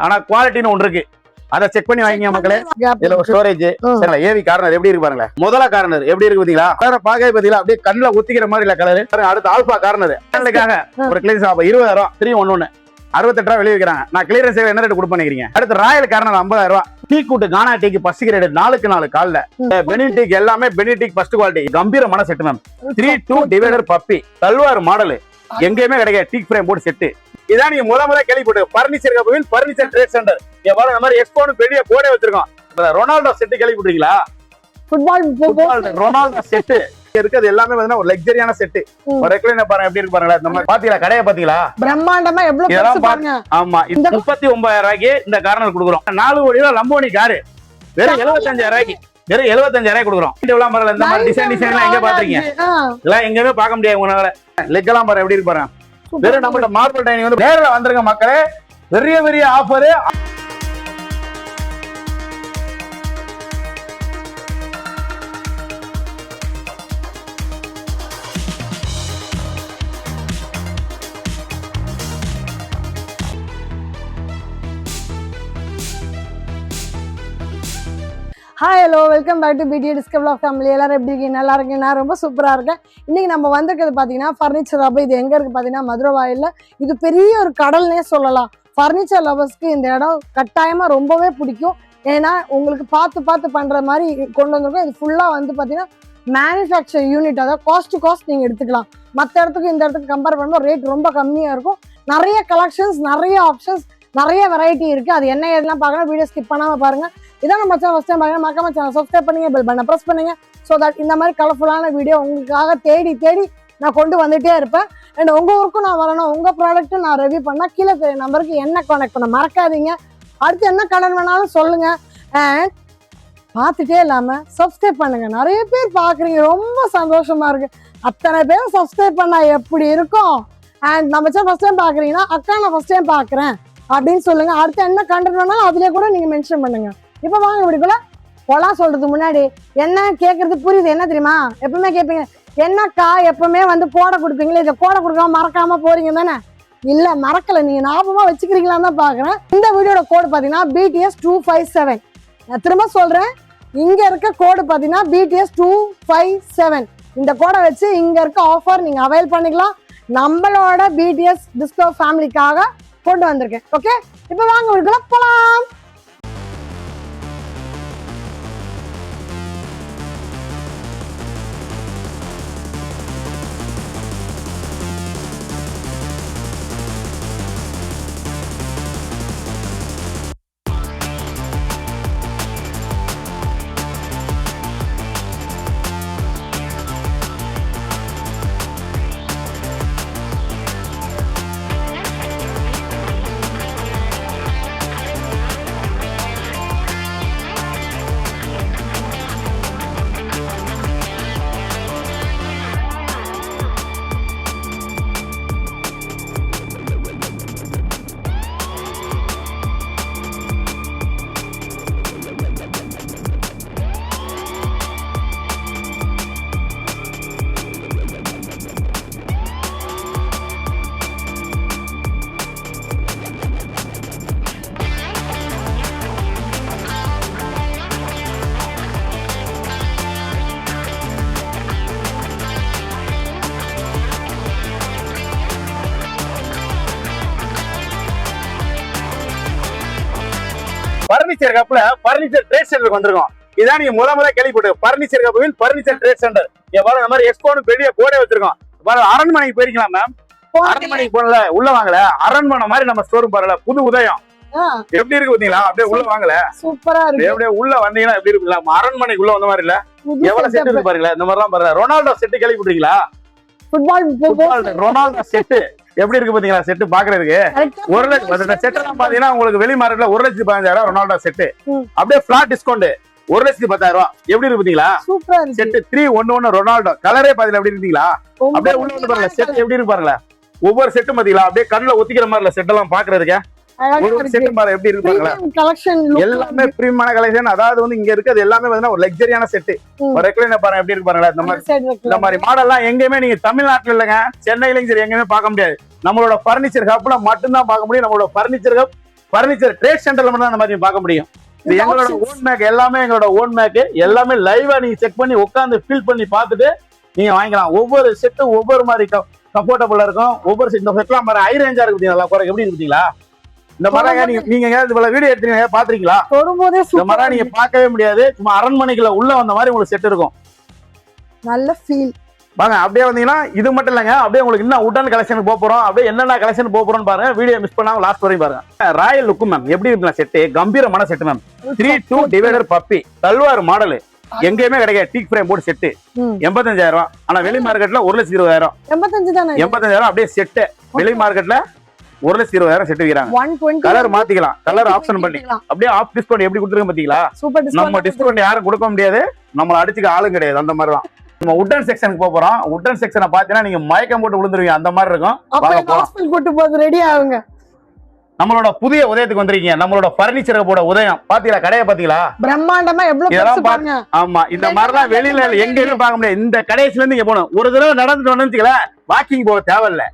ஆனா குவாலிட்டின்னு ஒன்று இருக்கு, அதை செக் பண்ணி வாங்கிங்க மக்களே. இதுல ஒரு ஸ்டோரேஜ் ஏவி கார்னர் எப்படி இருக்கு பாருங்களேன். முதல கார்னர் எப்படி இருக்கு பாத்தீங்களா, கலரை பாக்கவே பாத்தீங்களா அப்படியே கண்ணுல ஒத்திக்கிற மாதிரி இல்ல கலரு. அடுத்து ஆல்பா கார்னர் ஒரு கிளீன் ஷாப் 20,000 311 68 வெளியே வைக்கிறாங்க. நான் கிளியரன்ஸ் என்ன ரேட் கொடுப்பேன் நினைக்கிறீங்க? அடுத்து ராயல் கார்னர் 50,000. டீ கூட்டு கானா டீக்கு ஃபர்ஸ்ட் கிரேட் 4 கால்ல. பெனிடிக் எல்லாமே பெனிடிக் ஃபர்ஸ்ட் குவாலிட்டி கம்பீரமான செட் மேம். 3-2 டிவைடர் பப்பி தல்வார் மாடல் எங்கேயுமே கிடைக்காது. Teak frame board set. இதான் நீங்க முத கேள்விப்பட்டு furniture company furniture trade centre. இங்க பாருங்க இந்த மாதிரி எக்ஸ்போன் பெரிய போர்டே வச்சிருக்கோம். ரொனால்டோ செட் கேள்விப்பட்டீங்களா? ஃபுட்பால் ரொனால்டோ செட் இருக்குது எல்லாமே ஒரு லக்ஸரியான செட். ஒரு ரெக்லைனர் பாருங்க எப்படி இருக்கு பாருங்களா. நம்ம பாத்தீங்களா கடையை பாத்தீங்களா பிரம்மாண்டமா எவ்வளவு பெருசு பாருங்க. ஆமா இந்த 39,000 ரூபாய்க்கு இந்த கார்னர் கொடுக்குறோம். 4 கோடி ரூபாய் லம்போனி கார் வெறும் 75,000 ரூபாய்க்கு வெறும் 75,000 கொடுக்குறோம். இதெல்லாம் பாருங்க இந்த மாதிரி டிசைன் எங்க பாத்துறீங்க? இதெல்லாம் எங்கேயுமே பார்க்க முடியாது உங்களால. லெக் எல்லாம் பாருங்க எப்படி இருக்கு பாருங்க. வெறும் நம்ம மார்பிள் டைனிங் வந்து நேரில் வந்துருங்க மக்களே. பெரிய offer. Hi hello welcome back to P D discover family. எல்லாரும் எப்படி இருக்கீங்க? நல்லா இருக்கீங்க. நான் ரொம்ப சூப்பராக இருக்கேன். இன்னைக்கு நம்ம வந்திருக்கிறது பார்த்தீங்கன்னா ஃபர்னிச்சர் ஹப். இது எங்கே இருக்குது பார்த்தீங்கன்னா மதுரை வாயிலில். இது பெரிய ஒரு கடல்னே சொல்லலாம். ஃபர்னிச்சர் லவர்ஸ்க்கு இந்த இடம் கட்டாயமாக ரொம்பவே பிடிக்கும். ஏன்னா உங்களுக்கு பார்த்து பண்ணுற மாதிரி கொண்டு வந்திருக்கோம். இது ஃபுல்லாக வந்து பார்த்தீங்கன்னா மேனுஃபேக்சர் யூனிட், அதாவது காஸ்ட் டு காஸ்ட் நீங்கள் எடுத்துக்கலாம். மற்ற இடத்துக்கு இந்த இடத்துக்கு கம்பேர் பண்ணும்போது ரேட் ரொம்ப கம்மியாக இருக்கும். நிறைய கலெக்ஷன்ஸ், நிறைய ஆப்ஷன்ஸ், நிறைய வெரைட்டி இருக்குது. அது என்ன எதெல்லாம் பார்க்கணும் வீடியோ ஸ்கிப் பண்ணாமல் பாருங்கள். இதான் நம்ம சேனல் ஃபர்ஸ்ட் டைம் பாருங்க, மறக்காம சேனல் சப்ஸ்கிரைப் பண்ணுங்க, பெல் பட்டனை பிரஸ் பண்ணுங்க. ஸோ தட் இந்த மாதிரி கலர்ஃபுல்லான வீடியோ உங்களுக்காக தேடி நான் கொண்டு வந்துட்டே இருப்பேன். அண்ட் உங்கள் ஊருக்கும் நான் வரணும், உங்கள் ப்ராடக்ட்டும் நான் ரிவ்யூ பண்ணால் கீழே தெரிய நம்பருக்கு என்ன கான்டாக்ட் பண்ண மறக்காதீங்க. அடுத்து என்ன கடன் வேணாலும் சொல்லுங்க. அண்ட் பார்த்துட்டே இல்லாமல் சப்ஸ்கிரைப் பண்ணுங்க. நிறைய பேர் பார்க்குறீங்க, ரொம்ப சந்தோஷமா இருக்கு. அத்தனை பேர் சப்ஸ்கிரைப் பண்ணா எப்படி இருக்கும்? அண்ட் நம்ம சேனல் ஃபர்ஸ்ட் டைம் பார்க்குறீங்கன்னா அக்கா நான் ஃபர்ஸ்ட் டைம் பார்க்குறேன் அப்படின்னு சொல்லுங்க. அடுத்து என்ன கண்டென்ட் வேணாலும் அதிலே கூட நீங்கள் மென்ஷன் பண்ணுங்க. இப்போ வாங்க இப்படிக்குள்ள பொலாம் சொல்றதுக்கு முன்னாடி என்ன கேட்கறது புரியுது என்ன தெரியுமா? எப்பவுமே கேட்பீங்க என்னக்கா எப்பவுமே வந்து கோடை கொடுப்பீங்களே, இதை கோடை கொடுக்காம மறக்காம போறீங்க தானே? இல்ல மறக்கல, நீங்க ஞாபகமா வச்சுக்கிறீங்களான்னு தான் பாக்குறேன். இந்த வீடியோட கோடு பாத்தீங்கன்னா BTS 257. நான் திரும்ப சொல்றேன், இங்க இருக்க கோடு பாத்தீங்கன்னா BTS 257. இந்த கோடை வச்சு இங்க இருக்க ஆஃபர் நீங்க அவைல் பண்ணிக்கலாம். நம்மளோட BTS டிஸ்கவர் ஃபேமிலிக்காக கொண்டு வந்திருக்கேன். ஓகே, இப்போ வாங்க வீட்டுக்குள்ள போலாம். பர்னிச்சர் கப்ல பர்னிச்சர் ட்ரேட் சென்டருக்கு வந்திருக்கோம். இதான் நீங்க முத கேள்விப்பட்டு பர்னிச்சர் கப்பில் பர்னிச்சர் ட்ரேட் சென்டர். இங்க பாருங்க இந்த மாதிரி எக்ஸ்போன் பெரிய போர்டே வச்சிருக்கோம். பாருங்க அரண்மனைக்கு போயிருக்கலாம் மேம். அரண்மனைக்கு போனல உள்ள வாங்கல, அரண்மனை மாதிரி நம்ம ஸ்டோர் பாருல புது உதயம் எப்படி இருக்கு பாத்தீங்களா? அப்படியே உள்ள வாங்கல, சூப்பரா இருக்கு. அப்படியே உள்ள வந்தீங்கன்னா எப்படி இருக்கு? அரண்மனைக்கு உள்ள வந்த மாதிரி இல்ல, எவ்வளவு செட் இருக்கு பாருங்களேன். இந்த மாதிரி எல்லாம் பாருங்க. ரொனால்டோ செட் கேள்விப்பட்டீங்களா? ஃபுட்பால் ரொனால்டோ செட் எப்படி இருக்கு பாத்தீங்களா? செட் பாக்குறதுக்கு 1 லட்சம் செட் எல்லாம் பாத்தீங்கன்னா உங்களுக்கு வெளி மார்க்கெட்ல 1,15,000 ரொனால்டோ செட். அப்படியே பிளாட் டிஸ்கவுண்ட் 1,10,000 எப்படி இருக்கு பாத்தீங்களா? செட் 311 ரொனால்டோ கலரே பாத்தீங்களா எப்படி இருக்கீங்களா? அப்படியே உள்ள வந்து பாருங்க செட் எப்படி இருக்கு பாருங்க. ஒவ்வொரு செட்டும் பாத்தீங்களா அப்படியே கண்ணுல ஒத்திக்கிற மாதிரி செட் எல்லாம் பாக்குறதுக்கு. எப்படி இருக்கு எல்லாமே பிரீமியமான கலெக்ஷன். அதாவது வந்து இங்க இருக்கிறது எல்லாமே ஒரு லக்ஸரியான செட். ஒரு ரெக்லைனர் பாருங்க எப்படி இருக்கு பாருங்களா. இந்த மாதிரி மாடல் எல்லாம் எங்கேயுமே நீங்க தமிழ்நாட்டுல இல்லங்க, சென்னையிலும் சரி எங்கேயுமே பார்க்க முடியாது. நம்மளோட பர்னிச்சர் ஹப்ல மட்டும்தான் பார்க்க முடியும். நம்மளோட பர்னிச்சர் ஹப் பர்னிச்சர் ட்ரேட் சென்டர்ல மட்டும் தான் அந்த மாதிரி பார்க்க முடியும். இது இந்த எங்களோட options. ஓன் மேக், எல்லாமே எங்களோட ஓன் மேக், எல்லாமே லைவா நீங்க செக் பண்ணி உட்காந்து ஃபீல் பண்ணி பார்த்துட்டு நீங்க வாங்கிக்கலாம். ஒவ்வொரு செட்டும் ஒவ்வொரு மாதிரி கம்ஃபர்டபுளா இருக்கும். ஒவ்வொரு இந்த செட்லாம் மாதிரி ஹை ரேஞ்சா இருக்கு. நல்லா குறை எப்படி இருக்குங்களா? இந்த மாதிரி நீங்க இவ்வளவு வீடியோ எடுத்தீங்க பாத்துறீங்களா? தொடும்போதே இந்த மாதிரி நீங்க பார்க்கவே முடியாது. சும்மா அரண்மனைக்குள்ள உள்ள வந்த மாதிரி உங்களுக்கு செட் இருக்கும். நல்ல ஃபீல். வாங்க அப்படியே வந்தீங்கன்னா இது மட்டும் இல்லைங்க, அப்படியே உங்களுக்கு இன்னும் உடன் கலெக்ஷனுக்கு போறோம். அப்படியே என்னென்ன கலெக்ஷன் போறோம் பாருங்க. வீடியோ மிஸ் பண்ணாம லாஸ்ட் வரையும் பாருங்க. ராயல் லுக் மேம் எப்படி இருக்கு செட்டு, கம்பீரமான செட் மேம். 3-2 டிவைடர் பப்பி தல்வார் மாடல், எங்கேயுமே கிடைக்காது. டீக் ஃப்ரேம் போட்டு செட்டு 85,000. ஆனா வெளி மார்க்கெட்ல 1,20,000. 85 தானே? 85,000 அப்படியே செட்டு. வெளி மார்க்கெட்ல 1,20,000 செட்டு விக்கிறாங்க. 120 கலர் மாத்திக்கலாம், கலர் ஆப்ஷன் பண்ணி அப்படியே ஆஃப் டிஸ்கவுண்ட் எப்படி கொடுத்துருங்க பாத்தீங்களா? Super discount. நம்ம டிஸ்கவுண்ட் யாரும் கொடுக்க முடியாது, நம்மள அடிச்சுக்க ஆளும் கிடையாது. அந்த மாதிரி தான் நம்ம உட்டன் செக்ஷனுக்கு போறோம். உட்டன் செக்ஷனை பாத்தீங்கன்னா நீங்க மயக்கம் போட்டு விழுந்துருவீங்க, அந்த மாதிரி இருக்கும். வாங்க போலாம். ஹாஸ்பிடல் கூட்டி போறது ரெடி ஆகுங்க. நம்மளோட புதிய உதயத்துக்கு வந்திருக்கீங்க. நம்மளோட பர்னிச்சர் போட உதயம் பாத்தீங்களா? கடையை பாத்தீங்களா? பிரம்மாண்டமா எவ்வளவு பெருசு பாருங்க. ஆமா, இந்த மாதிரிலாம் வெளியில எங்கேயுமே பார்க்க முடியாது. இந்த கடைசில இருந்து இங்க போகணும். ஒரு தடவை நடந்துட்டு வந்து வாக்கிங் போக தேவையில்ல.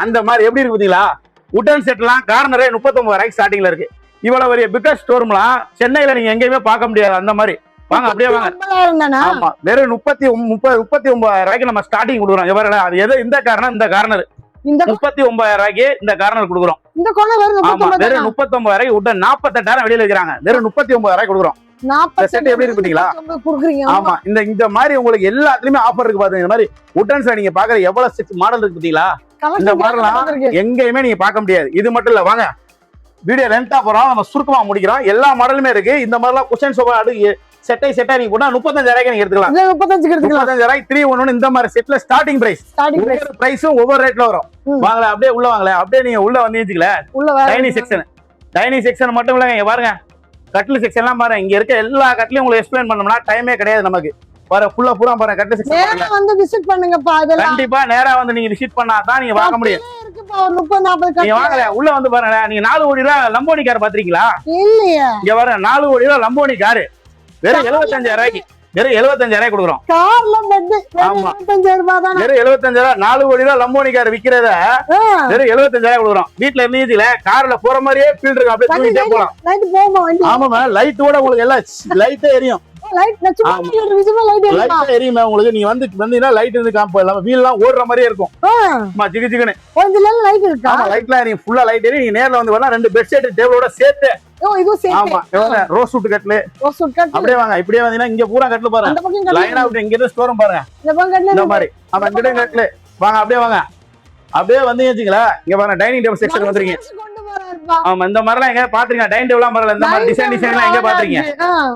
அந்த மாதிரி எப்படி இருக்கு பாத்தீங்களா? உட்டன் செட்லாம் கார்னரே 39,000 ஸ்டார்டிங்ல இருக்கு. இவ்வளவு பெரிய பிக்கர் ஸ்டோர்லாம் சென்னையில நீங்க எங்கேயுமே பார்க்க முடியாது. அந்த மாதிரி வாங்க அப்படியே வாங்க. ஆமா, வெறும் 39,000 நம்ம ஸ்டார்டிங் கொடுக்குறோம். அது எது இந்த கார்னர், இந்த கார்னர் 39,000 இந்த கார்னர் கொடுக்குறோம். இந்த கார்னர் வெறும் 39,000 உட்டன் 48,000 வெளியில இருக்கிறாங்க. வெறும் 39,000 கொடுக்குறோம். செட் எப்படி இருக்கு பாத்தீங்களா? ஆமா, இந்த மாதிரி உங்களுக்கு எல்லாத்துலயுமே ஆஃபர் இருக்கு பாருங்க. இந்த மாதிரி உட்டன்ஸ்ல நீங்க பாக்குற எவ்வளவு செட் மாடல் இருக்கு பாத்தீங்களா? இந்த மாதிரிலாம் எங்கேயுமே நீங்க பார்க்க முடியாது. இது மட்டும் இல்ல, வாங்க வீடியோ லென்த்தா போறோம், நம்ம சுருக்கமா முடிக்கிறோம். எல்லா மாடலுமே இருக்கு. இந்த மாதிரிலாம் குஷன் சோஃபா செட்டா நீங்க போனா 35,000 நீங்க எடுத்துக்கலாம். 35,000 3-1 இந்த மாதிரி செட்ல ஸ்டார்டிங் பிரைஸ். ஒவ்வொரு பிரைஸும் ஒவ்வொரு ரேட்ல வரும். வாங்கல அப்படியே உள்ள வாங்கல. அப்படியே நீங்க உள்ள வந்தீங்கல டைனிங் செக்ஷன் மட்டும் இல்லங்க. இங்க பாருங்க கட்டில் செக்ஷன்லாம் பாருங்க. இங்க இருக்க எல்லா கட்டிலையும் உங்களுக்கு எக்ஸ்பிளைன் பண்ணோம்னா டைமே கிடையாது நமக்கு. பாரு ஃபுல்லா பூரா பாருங்க கட்டில் செக்ஷன். நேரா வந்து விசிட் பண்ணுங்கப்பா. அதெல்லாம் கண்டிப்பா நேரா வந்து நீங்க விசிட் பண்ணா தான் நீங்க வாங்க முடியும். இருக்குப்பா, 30-40 கட்டி. நீங்க வாங்கல உள்ள வந்து பாருங்க. நீங்க 4 கோடி ரூபாய் லம்போனி கார் பாத்திருக்கீங்களா? இல்லையா? இங்க பாருங்க 4 கோடி ரூபாய் லம்போனி கார் வெறும் 75,000 வெறும் 75,000 கொடுக்குறோம். கார்ல பெட் 75,000 ரூபாய் தான. வெறும் 75,000 4 கோடி ரூபாய் லம்போனி கார் விக்கிறத வெறும் 75,000 கொடுக்குறோம். வீட்ல இருந்தீங்கல கார்ல போற மாதிரியே ஃபீல் இருக்கு. அப்படியே தூக்கிட்டே போலாம். லைட் போமா வண்டி. ஆமாமா, லைட்டோட உங்களுக்கு எல்லாம் லைட்டே எரியும். லைட் நச்சுமா விசிபிள் லைட் எரியும். லைட் எரியுமா உங்களுக்கு? நீங்க வந்தீங்கன்னா லைட் இருந்து காம்போ இல்லாம வீல்லாம் ஓடுற மாதிரியே இருக்கும். ஜிகு ஜிகுன்னு கொஞ்சம் லைட் இருக்கா? ஆமா, லைட்லாம் எரியும். ஃபுல்லா லைட் எரியும். நீங்க நேர்ல வந்து வரலாம். 2 பெட் ஷீட் டேபிளோட சேர்த்து. இது சேர்த்து. ஆமா, இவங்க ரோஸ் வுட் கட்ல. ரோஸ் வுட் கட்ல. அப்படியே வாங்க. இப்படியே வந்தீங்கன்னா இங்க பூரா கட்ல பாருங்க. அந்த பக்கம் கட்ல. லைனா அப்படி இங்க இருந்து ஸ்டோரும் பாருங்க. இந்த பக்கம் கட்ல. இந்த மாதிரி. ஆமா, இங்க கட்ல. வாங்க அப்படியே வாங்க. அப்படியே வந்தீங்க வச்சுங்களா? இங்க பாருங்க டைனிங் டேபிள் செக்ஷன் வந்துறீங்க. ஆமா, இந்த மாதிரிலாம் எங்க பாத்துறீங்க? டைனிங் டேபிள்லாம் பாருங்க. இந்த மாதிரி டிசைன்லாம் எங்க பாத்துறீங்க?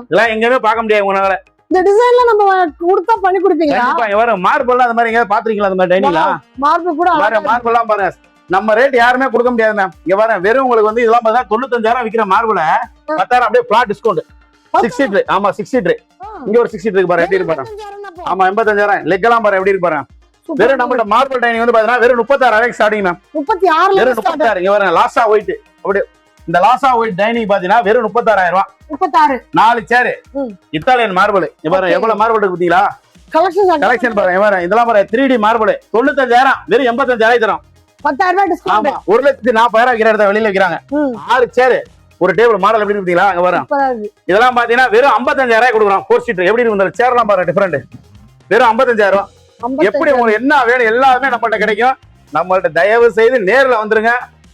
இதெல்லாம் எங்கேயுமே பார்க்க முடியாது உங்களால. இந்த டிசைன்ல நம்ம கொடுத்தா பண்ணி கொடுப்பீங்களா? கண்டிப்பா. இங்க வர மார்பிள்லாம் அந்த மாதிரி எங்க பாத்துறீங்களா? அந்த மாதிரி டைனிங்லாம் மார்பிள் கூட பாருங்க. மார்பிள்லாம் பாருங்க. நம்ம ரேட் யாருமே கொடுக்க முடியாது மேம். இங்க பாருங்க வெறும் உங்களுக்கு வந்து இதெல்லாம் பார்த்தா 95,000 விக்கிற மார்பிள 10,000 அப்படியே பிளாட் டிஸ்கவுண்ட். 6 சீட். ஆமா, 6 சீட். இங்க ஒரு 6 சீட் இருக்கு பாருங்க. எப்படி இருக்கு பாருங்க. ஆமா, 85,000. லெக் எல்லாம் பாருங்க எப்படி இருக்கு பாருங்க. வெறும் நம்ம மார்பிள் டைனிங் வந்து பாத்தீங்கன்னா வெறும் 36,000 ஸ்டார்டிங் மேம். 36 வெறும் 36. இங்க பாருங்க லாசா ஒயிட். அப்படியே இந்த லாசா ஒயிட் டைனிங் பாத்தீங்கன்னா வெறும் 36,000 ரூபாய். 36 4 சேர் இத்தாலியன் மார்பிள். இங்க பாருங்க எவ்வளவு மார்பிள் இருக்கு பாத்தீங்களா? கலெக்ஷன் பாருங்க. பாருங்க இதெல்லாம் பாருங்க 3D மார்பிள் 95,000 வெறும் 85,000 தரோம். 10,000 ரூபாய் டிஸ்கவுண்ட். ஆமா, 1,40,000 விக்கிற இடத்துல வெளியில விக்கிறாங்க. 6 சேர் ஒரு டேபிள் மாடல் எப்படி இருக்கீங்களா? அங்க பாருங்க. இதெல்லாம் பாத்தீங்கன்னா வெறும் 55,000 கொடுக்குறோம். 4 சீட் எப்படி இருக்கு? இந்த சேர்லாம் பாருங்க டிஃபரெண்ட். வெறும் 55,000. எப்படி உங்களுக்கு என்ன வேணும் எல்லாமே நம்மள்ட்ட கிடைக்கும். நம்மள்ட்ட தயவு செய்து நேர்ல வந்துருங்க.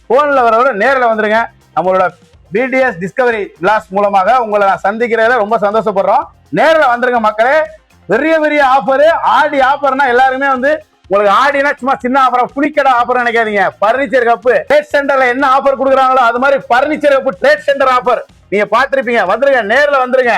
போன்ல வரவரை நேர்ல வந்துருங்க. நம்மளோட BDS டிஸ்கவரி கிளாஸ் மூலமாக உங்களை நான் சந்திக்கிறதுல ரொம்ப சந்தோஷப்படுறோம். நேர்ல வந்துருங்க மக்களே. பெரிய பெரிய ஆஃபர், ஆடி ஆஃபர்னா எல்லாருமே வந்து உங்களுக்கு ஆடினா சும்மா சின்ன ஆஃபர், புளிக்கடை ஆஃபர் நினைக்காதீங்க. பர்னிச்சர் கப்பு ட்ரேட் சென்டர்ல என்ன ஆஃபர் கொடுக்குறாங்களோ அது மாதிரி furniture cup trade centre offer நீங்க பாத்திருப்பீங்க. வந்துருங்க, நேர்ல வந்துருங்க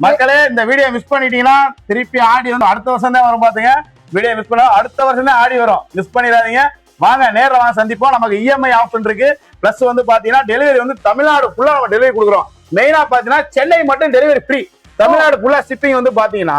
மக்களே. இந்த வீடியோ மிஸ் பண்ணிட்டீங்கன்னா திருப்பி ஆடி வந்து அடுத்த வருஷம் தான் வரும். பாத்துங்க, வீடியோ மிஸ் பண்ணா அடுத்த வருஷம் தான் ஆடி வரும். மிஸ் பண்ணிடாதீங்க. வாங்க நேர்ல வாங்க சந்திப்போம். நமக்கு EMI ஆப்ஷன் இருக்கு. பிளஸ் வந்து பாத்தீங்கன்னா டெலிவரி வந்து தமிழ்நாடு ஃபுல்லா நம்ம டெலிவரி கொடுக்குறோம். மெயினா பாத்தீங்கன்னா சென்னை மட்டும் டெலிவரி ஃப்ரீ. தமிழ்நாடு ஃபுல்லா ஷிப்பிங் வந்து பாத்தீங்கன்னா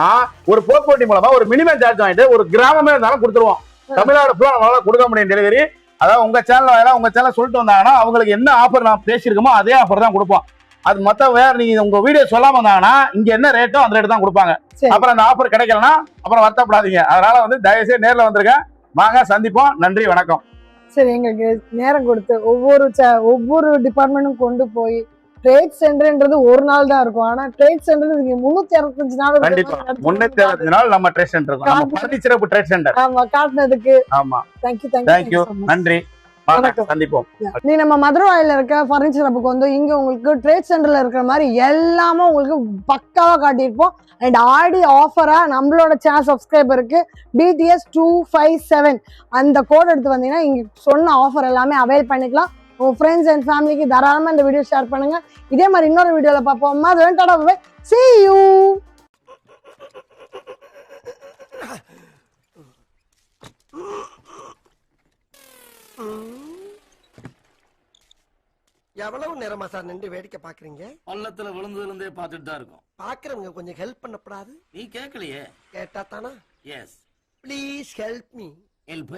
ஒரு போக்குவரத்து மூலமா ஒரு மினிமம் சார்ஜ் வாங்கிட்டு ஒரு கிராமமே இருந்தாலும் கொடுத்துருவோம். தமிழ்நாடு ஃபுல்லா நம்மளால கொடுக்க முடியும் டெலிவரி. அதாவது உங்க சேனல் சொல்லிட்டு வந்தாங்கன்னா அவங்களுக்கு என்ன ஆஃபர் நான் பேசியிருக்கோமோ அதே ஆஃபர் தான் கொடுப்போம். அது மொத்தம் வேற நீங்க உங்க வீடியோ சொல்லாம வந்தாங்கன்னா இங்க என்ன ரேட்டோ அந்த ரேட் தான் கொடுப்பாங்க. அப்புறம் அந்த ஆஃபர் கிடைக்கலன்னா அப்புறம் வருத்தப்படாதீங்க. அதனால வந்து தயவுசெய்து நேர்ல வந்துருங்க. வாங்க சந்திப்போம். நன்றி, வணக்கம். சரி, எங்களுக்கு நேரம் கொடுத்து ஒவ்வொரு டிபார்ட்மெண்ட்டும் கொண்டு போய் ட்ரேட் சென்டர்ன்றது ஒரு நாள் தான் இருக்கும். ஆனா ட்ரேட் சென்டர் நீங்க 365 நாள் கண்டிப்பா 365 நாள் நம்ம ட்ரேட் சென்டர் இருக்கும். நம்ம பர்னிச்சர் ட்ரேட் சென்டர். ஆமா, காட்டுனதுக்கு ஆமா. தேங்க்யூ. நன்றி. சந்திப்போம். நீ நம்ம மதுரவாயில இருக்க பர்னிச்சர் ஹப்புக்கு வந்து இங்க உங்களுக்கு ட்ரேட் சென்டர்ல இருக்கிற மாதிரி எல்லாமே உங்களுக்கு பக்காவா காட்டியிருப்போம். அண்ட் ஆடி ஆஃபரா நம்மளோட சேனல் சப்ஸ்கிரைபருக்கு BTS 257 அந்த கோட் எடுத்து வந்தீங்கன்னா இங்க சொன்ன ஆஃபர் எல்லாமே அவைல் பண்ணிக்கலாம். உங்க ஃப்ரெண்ட்ஸ் அண்ட் ஃபேமிலிக்கு தாராளமா இந்த வீடியோ ஷேர் பண்ணுங்க. இதே மாதிரி இன்னொரு வீடியோல பார்ப்போம். அது டாடா பை. See you. எவ்வளவு நேரமா சார் நின்று வேடிக்கை பாக்குறீங்க? பள்ளத்துல விழுந்ததுல இருந்தே பார்த்துட்டு தான் இருக்கும். பாக்குறவங்க கொஞ்சம் ஹெல்ப் பண்ணப்படாது? நீ கேட்கலையே. கேட்டா தானா? Yes. Please help me. Help